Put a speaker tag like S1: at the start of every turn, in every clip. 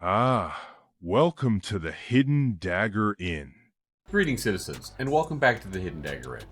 S1: Ah, welcome to the Hidden Dagger Inn.
S2: Greetings, citizens, and welcome back to the Hidden Dagger Inn.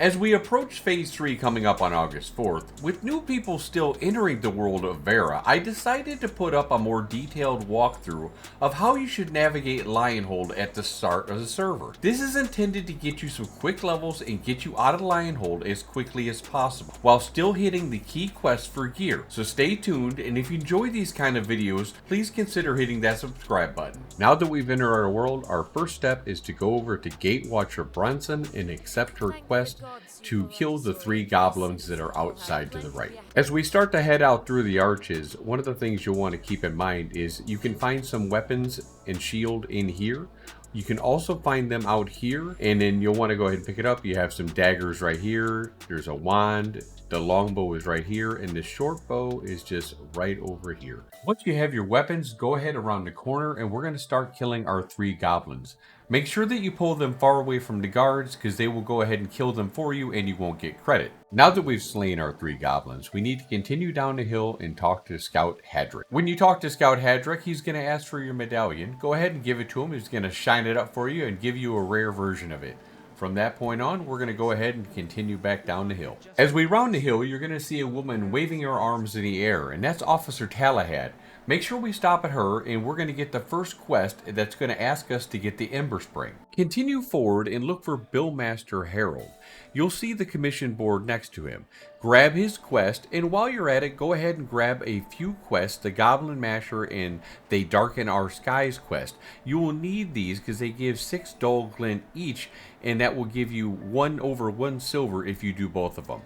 S2: As we approach Phase 3 coming up on August 4th, with new people still entering the world of Vera, I decided to put up a more detailed walkthrough of how you should navigate Lionhold at the start of the server. This is intended to get you some quick levels and get you out of Lionhold as quickly as possible, while still hitting the key quests for gear. So stay tuned, and if you enjoy these kind of videos, please consider hitting that subscribe button. Now that we've entered our world, our first step is to go over to Gatewatcher Bronson and accept her quest to kill the 3 goblins that are outside to the right. As we start to head out through the arches, one of the things you'll want to keep in mind is you can find some weapons and shield in here. You can also find them out here, and then you'll want to go ahead and pick it up. You have some daggers right here, there's a wand, the longbow is right here, and the short bow is just right over here. Once you have your weapons, go ahead around the corner and we're going to start killing our 3 goblins. Make sure that you pull them far away from the guards, because they will go ahead and kill them for you and you won't get credit. Now that we've slain our 3 goblins, we need to continue down the hill and talk to Scout Hadrick. When you talk to Scout Hadrick, he's going to ask for your medallion. Go ahead and give it to him. He's going to shine it up for you and give you a rare version of it. From that point on, we're going to go ahead and continue back down the hill. As we round the hill, you're going to see a woman waving her arms in the air, and that's Officer Talahad. Make sure we stop at her, and we're going to get the first quest that's going to ask us to get the Ember Spring. Continue forward and look for Billmaster Harold. You'll see the commission board next to him. Grab his quest, and while you're at it, go ahead and grab a few quests, the Goblin Masher and They Darken Our Skies quest. You will need these because they give 6 dull glint each, and that will give you 1/1 silver if you do both of them.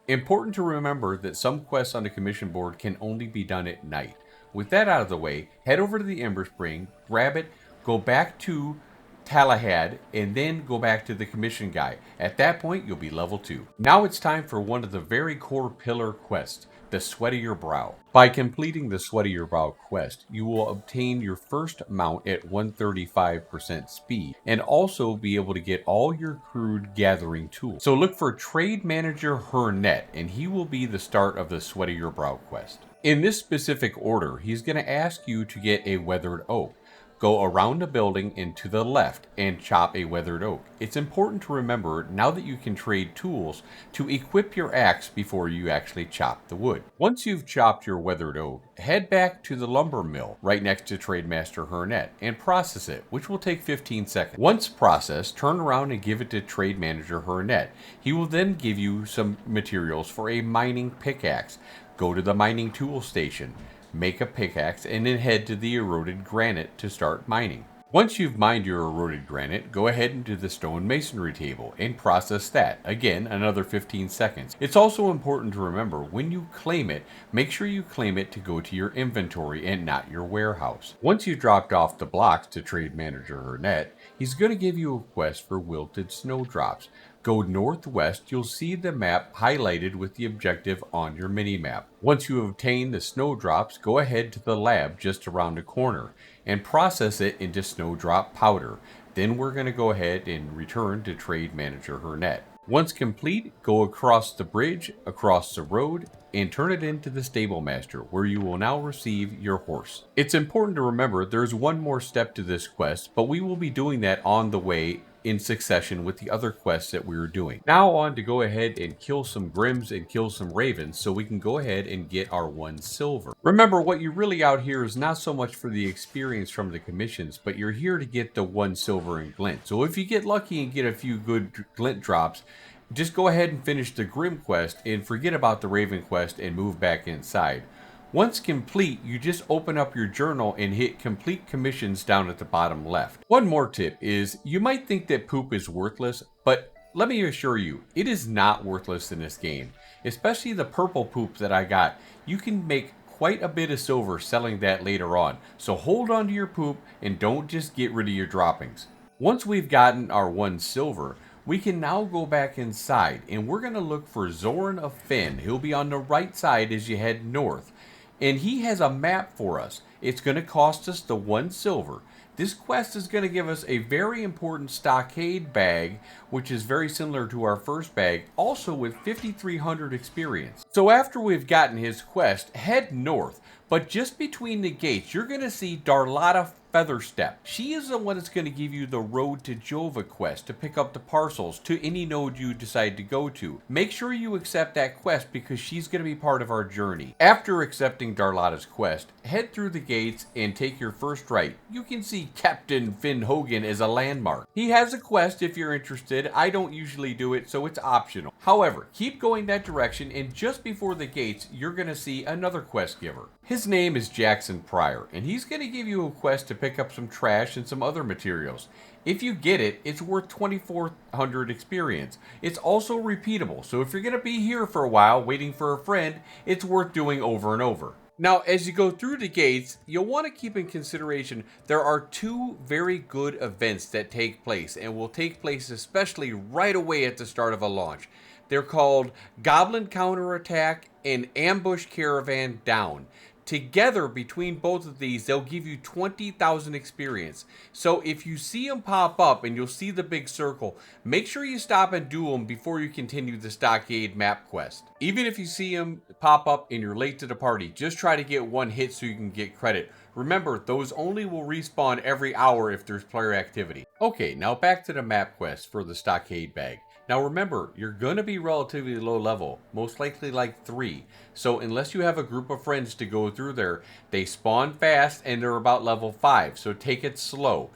S2: Important to remember that some quests on the commission board can only be done at night. With that out of the way, head over to the Ember Spring, grab it, go back to Talahad, and then go back to the commission guy. At that point, you'll be level 2. Now it's time for one of the very core pillar quests, the Sweat of Your Brow. By completing the Sweat of Your Brow quest, you will obtain your first mount at 135% speed, and also be able to get all your crude gathering tools. So look for Trade Manager Hernette, and he will be the start of the Sweat of Your Brow quest. In this specific order, he's going to ask you to get a weathered oak. Go around the building and to the left and chop a weathered oak. It's important to remember, now that you can trade tools, to equip your axe before you actually chop the wood. Once you've chopped your weathered oak, head back to the lumber mill right next to Trademaster Hernette and process it, which will take 15 seconds. Once processed, turn around and give it to Trade Manager Hernette. He will then give you some materials for a mining pickaxe. Go to the mining tool station, make a pickaxe, and then head to the eroded granite to start mining. Once you've mined your eroded granite, go ahead into the stone masonry table and process that. Again, another 15 seconds. It's also important to remember, when you claim it, make sure you claim it to go to your inventory and not your warehouse. Once you've dropped off the blocks to Trade Manager Hernette, he's going to give you a quest for wilted snowdrops. Go northwest, you'll see the map highlighted with the objective on your mini-map. Once you obtain the snowdrops, go ahead to the lab just around the corner and process it into snowdrop powder. Then we're going to go ahead and return to Trade Manager Hernette. Once complete, go across the bridge, across the road, and turn it into the Stable Master, where you will now receive your horse. It's important to remember there's one more step to this quest, but we will be doing that on the way in succession with the other quests that we were doing. Now on to go ahead and kill some Grims and kill some Ravens so we can go ahead and get our 1 silver. Remember, what you're really out here is not so much for the experience from the commissions, but you're here to get the 1 silver and glint. So if you get lucky and get a few good glint drops, just go ahead and finish the Grim quest and forget about the Raven quest and move back inside. Once complete, you just open up your journal and hit complete commissions down at the bottom left. One more tip is, you might think that poop is worthless, but let me assure you, it is not worthless in this game. Especially the purple poop that I got. You can make quite a bit of silver selling that later on. So hold on to your poop and don't just get rid of your droppings. Once we've gotten our 1 silver, we can now go back inside and we're going to look for Zoran of Finn. He'll be on the right side as you head north. And he has a map for us. It's going to cost us the 1 silver. This quest is going to give us a very important Stockade Bag, which is very similar to our first bag, also with 5,300 experience. So after we've gotten his quest, head north, but just between the gates, you're going to see Darlata Featherstep. She is the one that's going to give you the Road to Jova quest to pick up the parcels to any node you decide to go to. Make sure you accept that quest because she's going to be part of our journey. After accepting Darlata's quest, head through the gates and take your first right. You can see Captain Finn Hogan as a landmark. He has a quest if you're interested. I don't usually do it, so it's optional. However, keep going that direction, and just before the gates, you're going to see another quest giver. His name is Jackson Pryor, and he's going to give you a quest to pick up some trash and some other materials. If you get it, it's worth 2,400 experience. It's also repeatable, so if you're going to be here for a while waiting for a friend, it's worth doing over and over. Now, as you go through the gates, you'll want to keep in consideration there are 2 very good events that take place, and will take place especially right away at the start of a launch. They're called Goblin Counterattack and Ambush Caravan Down. Together, between both of these, they'll give you 20,000 experience. So if you see them pop up and you'll see the big circle, make sure you stop and do them before you continue the Stockade map quest. Even if you see them pop up and you're late to the party, just try to get 1 hit so you can get credit. Remember, those only will respawn every hour if there's player activity. Okay, now back to the map quest for the Stockade Bag. Now remember, you're going to be relatively low level, most likely like 3. So unless you have a group of friends to go through there, they spawn fast and they're about level 5. So take it slow.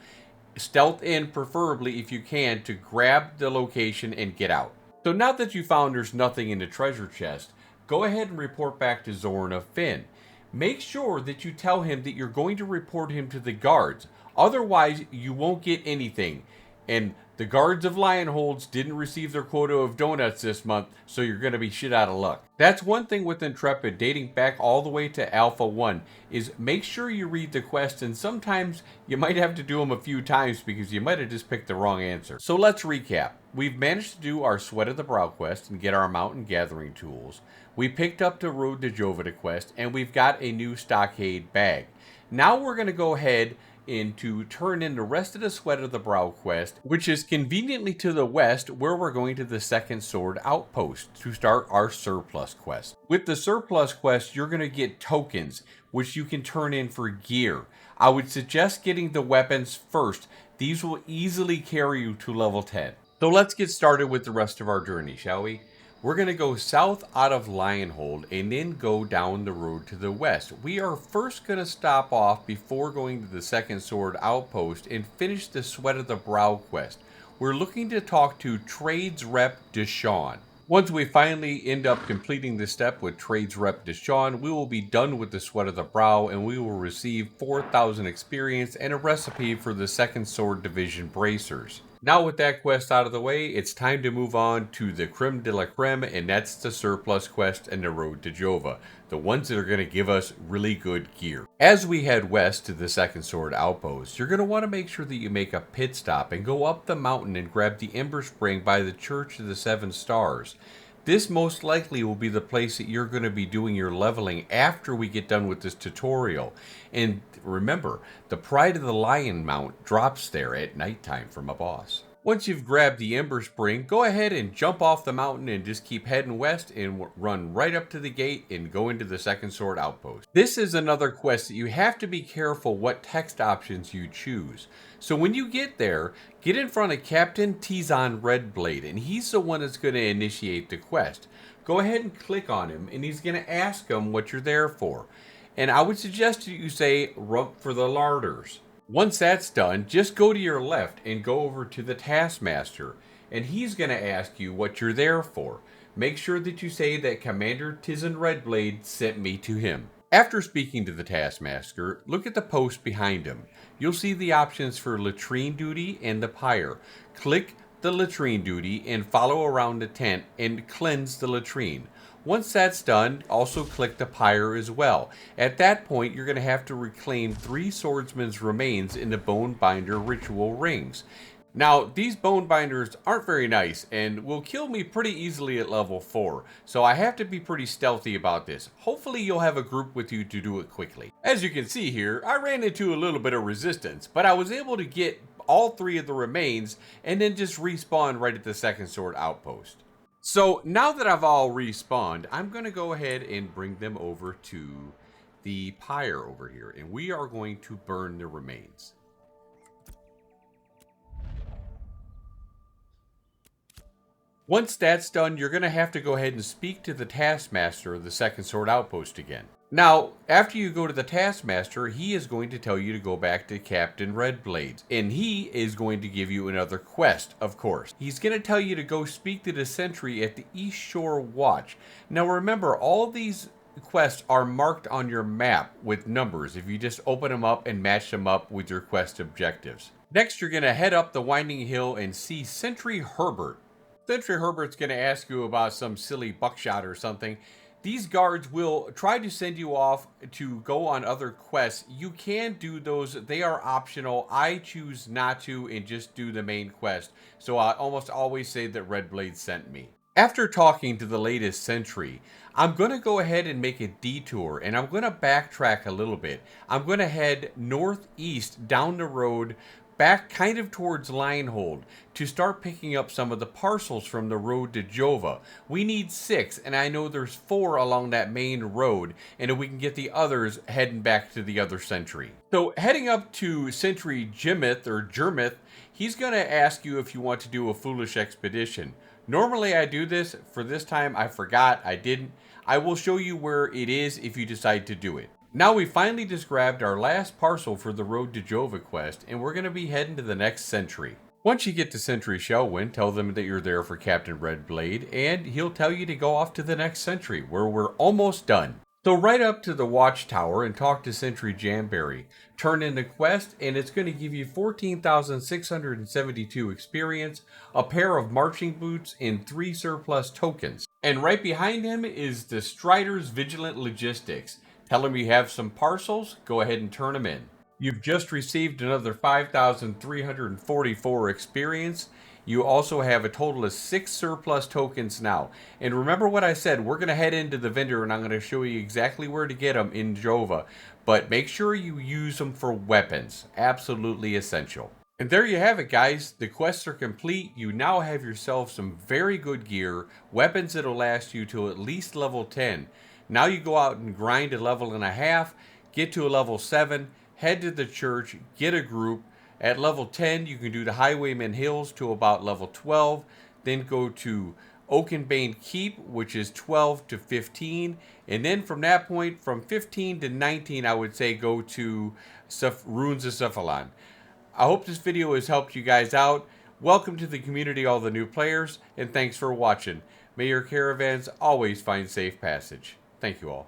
S2: Stealth in preferably if you can to grab the location and get out. So now that you found there's nothing in the treasure chest, go ahead and report back to Zorn of Finn. Make sure that you tell him that you're going to report him to the guards. Otherwise, you won't get anything. And the guards of Lionholds didn't receive their quota of donuts this month, so you're going to be shit out of luck. That's one thing with Intrepid, dating back all the way to Alpha 1, is make sure you read the quest, and sometimes you might have to do them a few times because you might have just picked the wrong answer. So let's recap. We've managed to do our Sweat of the Brow quest and get our mountain gathering tools. We picked up the Road to Jova quest, and we've got a new Stockade Bag. Now we're going to go ahead and to turn in the rest of the Sweat of the Brow quest, which is conveniently to the west, where we're going to the Second Sword Outpost to start our Surplus quest. With the Surplus quest, you're going to get tokens, which you can turn in for gear. I would suggest getting the weapons first. These will easily carry you to level 10. So let's get started with the rest of our journey, shall we? We're going to go south out of Lionhold and then go down the road to the west. We are first going to stop off before going to the Second Sword Outpost and finish the Sweat of the Brow quest. We're looking to talk to Trades Rep Deshawn. Once we finally end up completing this step with Trades Rep Deshawn, we will be done with the Sweat of the Brow and we will receive 4,000 experience and a recipe for the Second Sword Division bracers. Now with that quest out of the way, it's time to move on to the creme de la creme, and that's the Surplus quest and the Road to Jova, the ones that are going to give us really good gear. As we head west to the Second Sword Outpost, you're going to want to make sure that you make a pit stop and go up the mountain and grab the Ember Spring by the Church of the Seven Stars. This most likely will be the place that you're going to be doing your leveling after we get done with this tutorial. And remember, the Pride of the Lion mount drops there at nighttime from a boss. Once you've grabbed the Ember Spring, go ahead and jump off the mountain and just keep heading west and run right up to the gate and go into the Second Sword Outpost. This is another quest that you have to be careful what text options you choose. So when you get there, get in front of Captain Tizon Redblade, and he's the one that's going to initiate the quest. Go ahead and click on him, and he's going to ask him what you're there for. And I would suggest that you say, "Rump for the larders." Once that's done, just go to your left and go over to the Taskmaster, and he's going to ask you what you're there for. Make sure that you say that Commander Tizon Redblade sent me to him. After speaking to the Taskmaster, look at the post behind him. You'll see the options for latrine duty and the pyre. Click the latrine duty and follow around the tent and cleanse the latrine. Once that's done, also click the pyre as well. At that point, you're going to have to reclaim 3 swordsman's remains in the Bone Binder ritual rings. Now, these bone binders aren't very nice and will kill me pretty easily at level 4, so I have to be pretty stealthy about this. Hopefully you'll have a group with you to do it quickly. As you can see here, I ran into a little bit of resistance, but I was able to get all 3 of the remains and then just respawn right at the second sword outpost. So now that I've all respawned, I'm going to go ahead and bring them over to the pyre over here, and we are going to burn the remains. Once that's done, you're going to have to go ahead and speak to the Taskmaster of the Second Sword Outpost again. Now, after you go to the Taskmaster, he is going to tell you to go back to Captain Redblade, and he is going to give you another quest, of course. He's going to tell you to go speak to the sentry at the East Shore Watch. Now remember, all these quests are marked on your map with numbers if you just open them up and match them up with your quest objectives. Next, you're going to head up the winding hill and see Sentry Herbert. Sentry Herbert's going to ask you about some silly buckshot or something. These guards will try to send you off to go on other quests. You can do those. They are optional. I choose not to and just do the main quest. So I almost always say that Redblade sent me. After talking to the latest sentry, I'm going to go ahead and make a detour, and I'm going to backtrack a little bit. I'm going to head northeast down the road back kind of towards Linehold to start picking up some of the parcels from the road to Jova. We need 6, and I know there's 4 along that main road, and if we can get the others heading back to the other sentry. So heading up to Sentry Jermith, he's going to ask you if you want to do a foolish expedition. Normally I do this. For this time I forgot. I didn't. I will show you where it is if you decide to do it. Now we finally just grabbed our last parcel for the Road to Jova quest, and we're going to be heading to the next sentry. Once you get to Sentry Shellwind, tell them that you're there for Captain Redblade, and he'll tell you to go off to the next sentry, where we're almost done. So right up to the watchtower and talk to Sentry Jamberry. Turn in the quest, and it's going to give you 14,672 experience, a pair of marching boots, and 3 surplus tokens. And right behind him is the Strider's Vigilant Logistics. Tell him you have some parcels, go ahead and turn them in. You've just received another 5,344 experience. You also have a total of 6 surplus tokens now. And remember what I said, we're going to head into the vendor and I'm going to show you exactly where to get them in Jova. But make sure you use them for weapons. Absolutely essential. And there you have it, guys. The quests are complete. You now have yourself some very good gear, weapons that'll last you till at least level 10. Now you go out and grind a level and a half, get to a level 7, head to the church, get a group. At level 10, you can do the Highwayman Hills to about level 12, then go to Oakenbane Keep, which is 12 to 15, and then from that point, from 15 to 19, I would say go to Ruins of Cephalon. I hope this video has helped you guys out. Welcome to the community, all the new players, and thanks for watching. May your caravans always find safe passage. Thank you all.